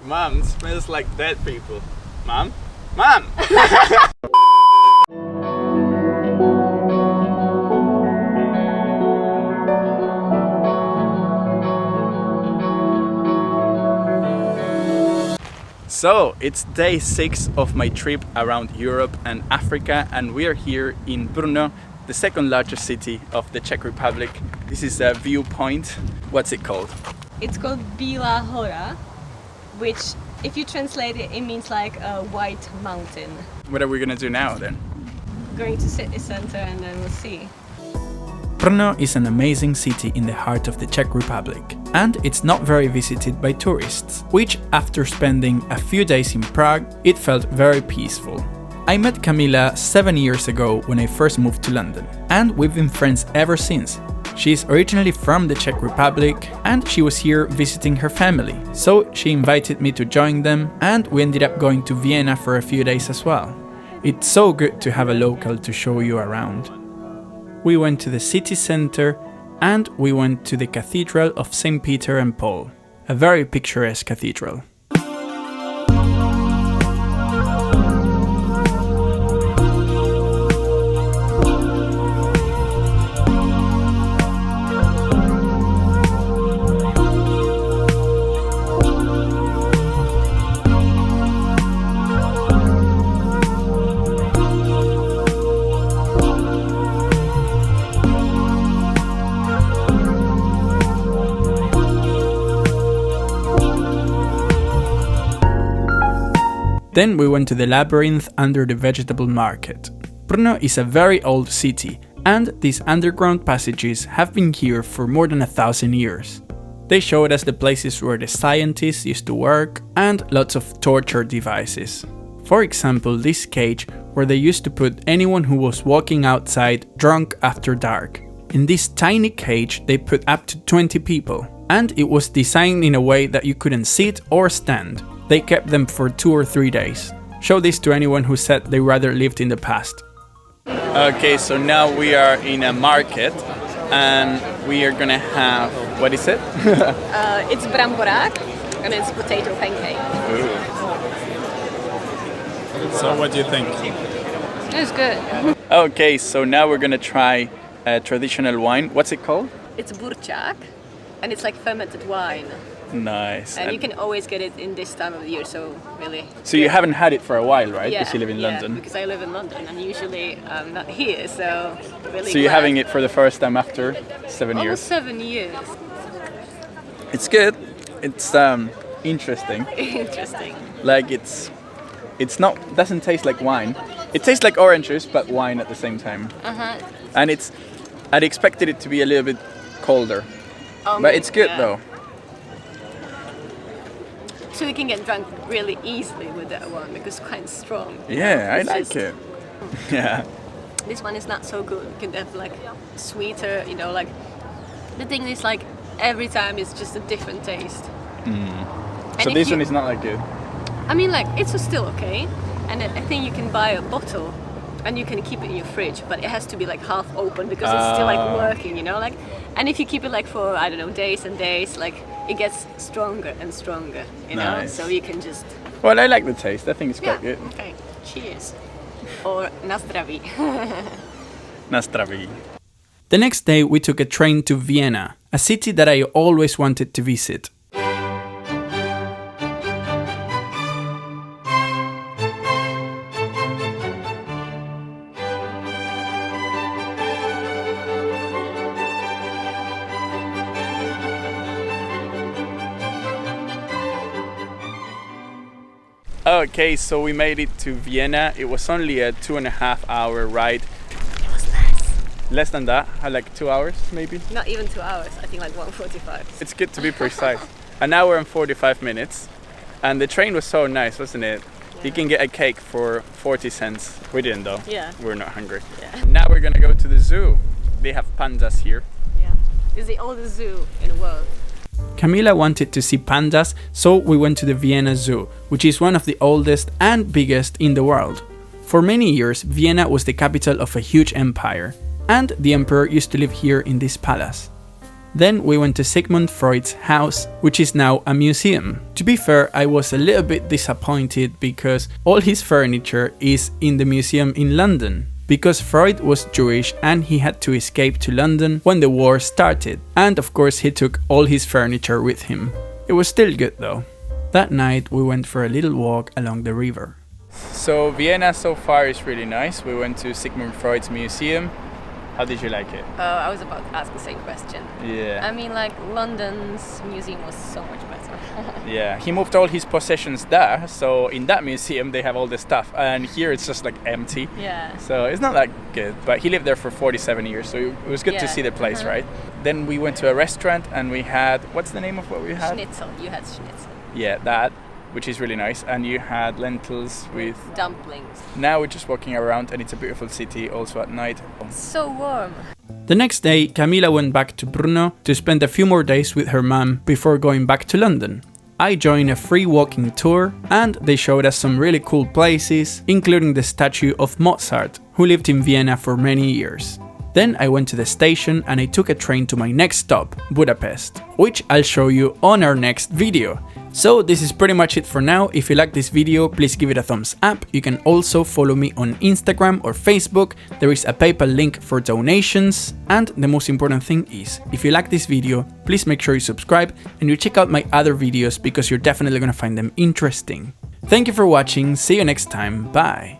Mom, it smells like dead people. Mom? Mom! So, it's day 6 of my trip around Europe and Africa, and we are here in Brno, the second largest city of the Czech Republic. This is a viewpoint. What's it called? It's called Bílá hora, which, if you translate it, it means like a white mountain. What are we gonna do now then? Going to city center and then we'll see. Brno is an amazing city in the heart of the Czech Republic, and it's not very visited by tourists, which, after spending a few days in Prague, it felt very peaceful. I met Kamila 7 years ago when I first moved to London, and we've been friends ever since. She's originally from the Czech Republic, and she was here visiting her family, so she invited me to join them, and we ended up going to Vienna for a few days as well. It's so good to have a local to show you around. We went to the city center, and we went to the Cathedral of St. Peter and Paul, a very picturesque cathedral. Then we went to the labyrinth under the vegetable market. Brno is a very old city, and these underground passages have been here for more than 1,000 years. They showed us the places where the scientists used to work and lots of torture devices. For example, this cage where they used to put anyone who was walking outside drunk after dark. In this tiny cage they put up to 20 people, and it was designed in a way that you couldn't sit or stand. They kept them for 2 or 3 days. Show this to anyone who said they rather lived in the past. Okay, so now we are in a market and we are gonna have, what is it? It's bramborák and it's potato pancake. Ooh. So what do you think? It's good. Okay, so now we're gonna try a traditional wine. What's it called? It's burčák and it's like fermented wine. Nice. And you can always get it in this time of the year, so really. So you haven't had it for a while, right? Yeah, because you live in London. Because I live in London and usually I'm not here, so really. So you're having it for the first time after 7 years? Almost 7 years. It's good. It's interesting. Interesting. Like it's not, doesn't taste like wine. It tastes like orange juice, but wine at the same time. And I'd expected it to be a little bit colder, but it's good though. So you can get drunk really easily with that one because it's quite strong. Yeah, I like it. Yeah. This one is not so good. You can have like sweeter, you know, like the thing is like every time it's just a different taste. So this one is not that good. I mean, like it's still okay, and I think you can buy a bottle and you can keep it in your fridge, but it has to be like half open because it's still like working, you know, like. And if you keep it like for I don't know days and days, like it gets stronger and stronger, you know. Nice. So you can just. Well, I like the taste. I think it's quite good. Okay. Cheers. Or na zdraví. Na zdraví. The next day we took a train to Vienna, a city that I always wanted to visit. Okay, so we made it to Vienna. It was only a 2.5 hour ride. It was less. Less than that, like 2 hours maybe? Not even 2 hours, I think like 1:45. It's good to be precise. An hour and 45 minutes. And the train was so nice, wasn't it? Yeah. You can get a cake for 40 cents. We didn't though. Yeah. We're not hungry. Yeah. Now we're gonna go to the zoo. They have pandas here. Yeah. It's the oldest zoo in the world. Kamila wanted to see pandas, so we went to the Vienna Zoo, which is one of the oldest and biggest in the world. For many years, Vienna was the capital of a huge empire, and the emperor used to live here in this palace. Then we went to Sigmund Freud's house, which is now a museum. To be fair, I was a little bit disappointed because all his furniture is in the museum in London. Because Freud was Jewish and he had to escape to London when the war started. And of course he took all his furniture with him. It was still good though. That night we went for a little walk along the river. So Vienna so far is really nice. We went to Sigmund Freud's museum. How did you like it? I was about to ask the same question. Yeah. I mean, like, London's museum was so much better. Yeah, he moved all his possessions there, so in that museum they have all the stuff, and here it's just like empty. Yeah. So it's not that good, but he lived there for 47 years, so it was good to Yeah. see the place, right? Then we went to a restaurant and we had, what's the name of what we had? Schnitzel. You had schnitzel. Yeah, that, which is really nice, and you had lentils with... Dumplings. Now we're just walking around and it's a beautiful city also at night. So warm. The next day, Kamila went back to Brno to spend a few more days with her mum before going back to London. I joined a free walking tour and they showed us some really cool places, including the statue of Mozart, who lived in Vienna for many years. Then I went to the station and I took a train to my next stop, Budapest, which I'll show you on our next video. So this is pretty much it for now. If you like this video, please give it a thumbs up. You can also follow me on Instagram or Facebook. There is a PayPal link for donations. And the most important thing is, if you like this video, please make sure you subscribe and you check out my other videos because you're definitely gonna find them interesting. Thank you for watching. See you next time. Bye.